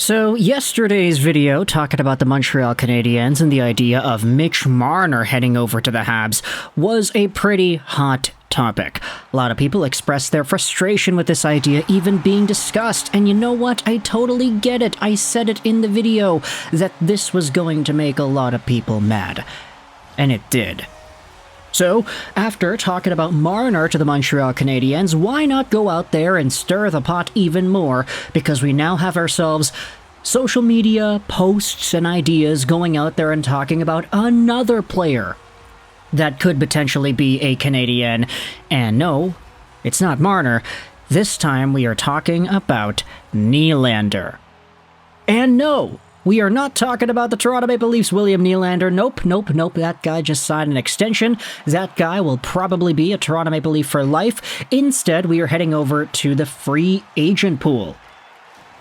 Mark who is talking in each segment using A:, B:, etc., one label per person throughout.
A: So, yesterday's video talking about the Montreal Canadiens and the idea of Mitch Marner heading over to the Habs was a pretty hot topic. A lot of people expressed their frustration with this idea even being discussed, and you know what? I totally get it. I said it in the video that this was going to make a lot of people mad. And it did. So, after talking about Marner to the Montreal Canadiens, why not go out there and stir the pot even more? Because we now have ourselves social media posts and ideas going out there and talking about another player that could potentially be a Canadian. And no, it's not Marner. This time we are talking about Nylander. And no, we are not talking about the Toronto Maple Leafs' William Nylander. Nope. That guy just signed an extension. That guy will probably be a Toronto Maple Leaf for life. Instead, we are heading over to the free agent pool.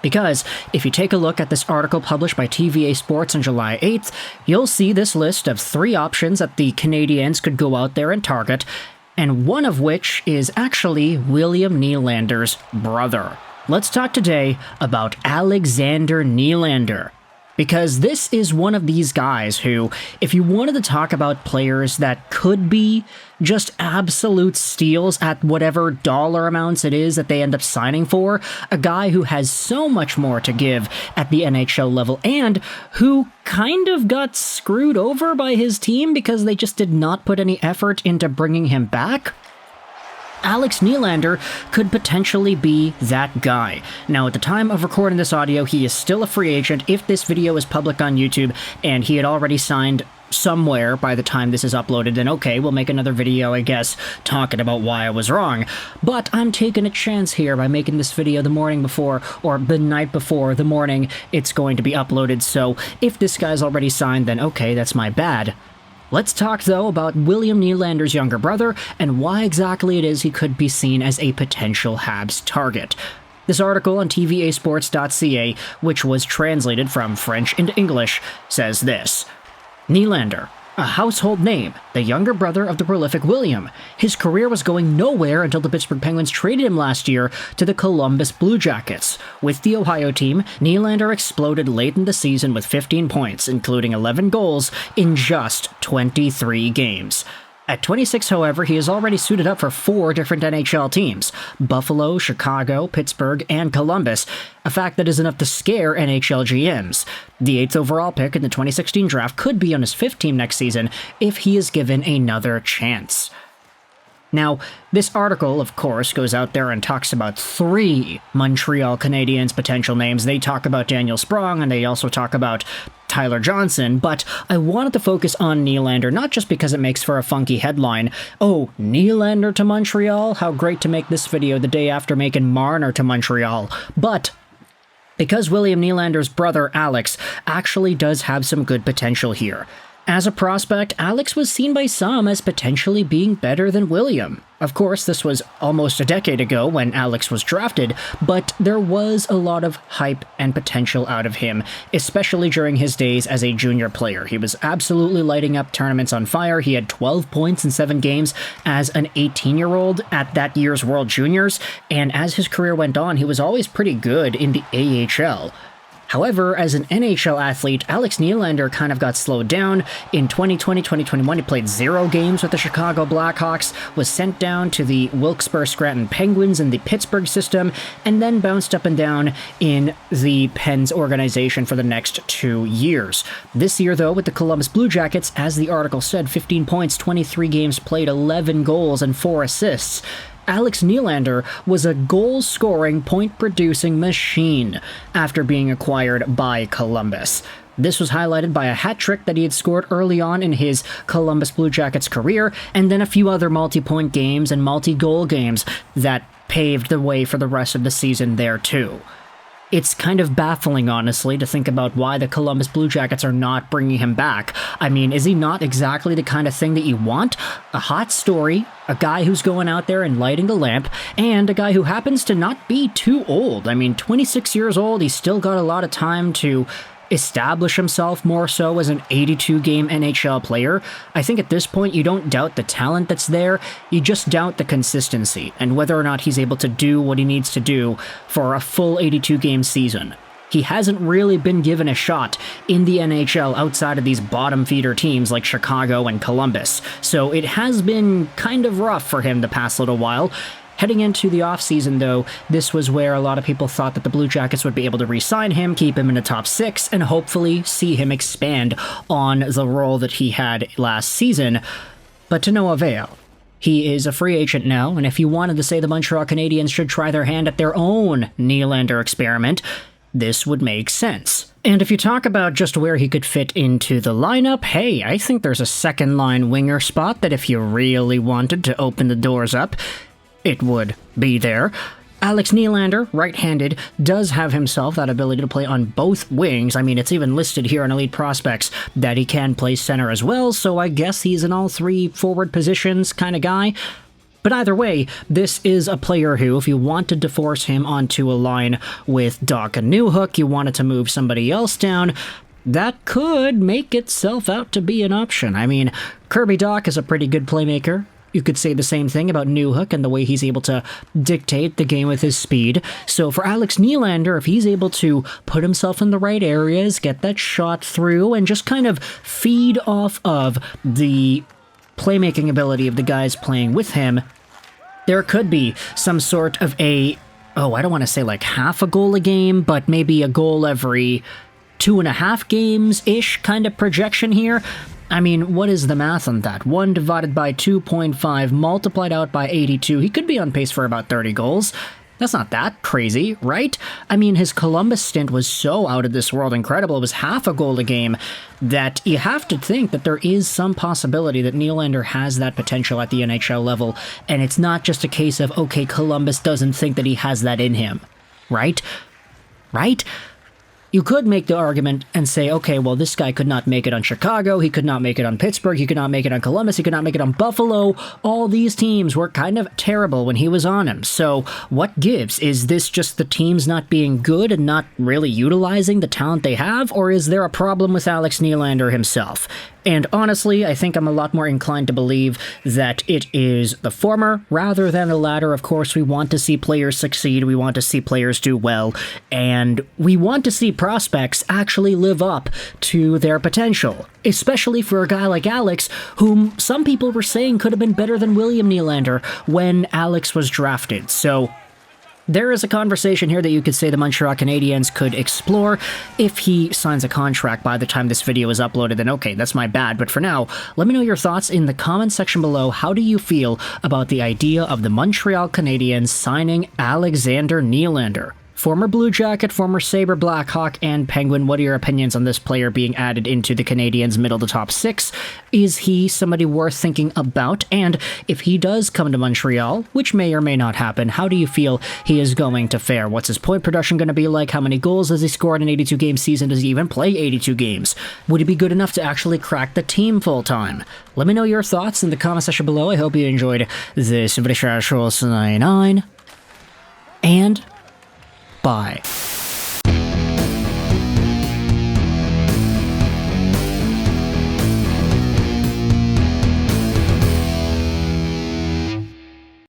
A: Because if you take a look at this article published by TVA Sports on July 8th, you'll see this list of 3 options that the Canadiens could go out there and target, and one of which is actually William Nylander's brother. Let's talk today about Alexander Nylander. Because this is one of these guys who, if you wanted to talk about players that could be just absolute steals at whatever dollar amounts it is that they end up signing for, a guy who has so much more to give at the NHL level and who kind of got screwed over by his team because they just did not put any effort into bringing him back, Alex Nylander could potentially be that guy. Now, at the time of recording this audio, he is still a free agent. If this video is public on YouTube and he had already signed somewhere by the time this is uploaded, then okay, we'll make another video, I guess, talking about why I was wrong. But I'm taking a chance here by making this video the morning before, or the night before the morning it's going to be uploaded, so if this guy's already signed, then okay, that's my bad. Let's talk, though, about William Nylander's younger brother and why exactly it is he could be seen as a potential Habs target. This article on tvasports.ca, which was translated from French into English, says this: Nylander, a household name, the younger brother of the prolific William. His career was going nowhere until the Pittsburgh Penguins traded him last year to the Columbus Blue Jackets. With the Ohio team, Nylander exploded late in the season with 15 points, including 11 goals in just 23 games. At 26, however, he is already suited up for 4 different NHL teams: Buffalo, Chicago, Pittsburgh, and Columbus, a fact that is enough to scare NHL GMs. The 8th overall pick in the 2016 draft could be on his 5th team next season if he is given another chance. Now, this article, of course, goes out there and talks about 3 Montreal Canadiens potential names. They talk about Daniel Sprong, and they also talk about Tyler Johnson, but I wanted to focus on Nylander, not just because it makes for a funky headline. Oh, Nylander to Montreal? How great to make this video the day after making Marner to Montreal. But because William Nylander's brother, Alex, actually does have some good potential here. As a prospect, Alex was seen by some as potentially being better than William. Of course, this was almost a decade ago when Alex was drafted, but there was a lot of hype and potential out of him, especially during his days as a junior player. He was absolutely lighting up tournaments on fire. He had 12 points in 7 games as an 18-year-old at that year's World Juniors, and as his career went on, he was always pretty good in the AHL. However, as an NHL athlete, Alex Nylander kind of got slowed down. In 2020-2021, he played 0 games with the Chicago Blackhawks, was sent down to the Wilkes-Barre-Scranton Penguins in the Pittsburgh system, and then bounced up and down in the Pens organization for the next 2 years. This year, though, with the Columbus Blue Jackets, as the article said, 15 points, 23 games played, 11 goals, and 4 assists. Alex Nylander was a goal-scoring, point-producing machine after being acquired by Columbus. This was highlighted by a hat trick that he had scored early on in his Columbus Blue Jackets career, and then a few other multi-point games and multi-goal games that paved the way for the rest of the season there too. It's kind of baffling, honestly, to think about why the Columbus Blue Jackets are not bringing him back. I mean, is he not exactly the kind of thing that you want? A hot story, a guy who's going out there and lighting a lamp, and a guy who happens to not be too old. I mean, 26 years old, he's still got a lot of time to establish himself more so as an 82-game NHL player. I think at this point you don't doubt the talent that's there, you just doubt the consistency and whether or not he's able to do what he needs to do for a full 82-game season. He hasn't really been given a shot in the NHL outside of these bottom feeder teams like Chicago and Columbus. So it has been kind of rough for him the past little while. Heading into the offseason, though, this was where a lot of people thought that the Blue Jackets would be able to re-sign him, keep him in the top 6, and hopefully see him expand on the role that he had last season. But to no avail. He is a free agent now, and if you wanted to say the Montreal Canadiens should try their hand at their own Nylander experiment, this would make sense. And if you talk about just where he could fit into the lineup, hey, I think there's a second-line winger spot that if you really wanted to open the doors up, it would be there. Alex Nylander, right-handed, does have himself that ability to play on both wings. I mean, it's even listed here on Elite Prospects that he can play center as well, so I guess he's an all three forward positions kind of guy. But either way, this is a player who, if you wanted to force him onto a line with Doc and Newhook, you wanted to move somebody else down, that could make itself out to be an option. I mean, Kirby Dach is a pretty good playmaker. You could say the same thing about Newhook and the way he's able to dictate the game with his speed. So for Alex Nylander, if he's able to put himself in the right areas, get that shot through, and just kind of feed off of the playmaking ability of the guys playing with him, there could be some sort of I don't want to say like half a goal a game, but maybe a goal every 2.5 games-ish kind of projection here. I mean, what is the math on that? 1 divided by 2.5 multiplied out by 82. He could be on pace for about 30 goals. That's not that crazy, right? I mean, his Columbus stint was so out of this world incredible. It was half a goal a game that you have to think that there is some possibility that Nylander has that potential at the NHL level. And it's not just a case of, okay, Columbus doesn't think that he has that in him, right? Right? You could make the argument and say, okay, well, this guy could not make it on Chicago, he could not make it on Pittsburgh, he could not make it on Columbus, he could not make it on Buffalo. All these teams were kind of terrible when he was on them. So what gives? Is this just the teams not being good and not really utilizing the talent they have, or is there a problem with Alex Nylander himself? And honestly, I think I'm a lot more inclined to believe that it is the former rather than the latter. Of course, we want to see players succeed, we want to see players do well, and we want to see prospects actually live up to their potential. Especially for a guy like Alex, whom some people were saying could have been better than William Nylander when Alex was drafted. So there is a conversation here that you could say the Montreal Canadiens could explore. If he signs a contract by the time this video is uploaded, then okay, that's my bad. But for now, let me know your thoughts in the comment section below. How do you feel about the idea of the Montreal Canadiens signing Alexander Nylander? Former Blue Jacket, former Sabre, Blackhawk, and Penguin, what are your opinions on this player being added into the Canadiens' middle to top 6? Is he somebody worth thinking about? And if he does come to Montreal, which may or may not happen, how do you feel he is going to fare? What's his point production going to be like? How many goals has he scored in an 82-game season? Does he even play 82 games? Would he be good enough to actually crack the team full-time? Let me know your thoughts in the comment section below. I hope you enjoyed this video. And bye.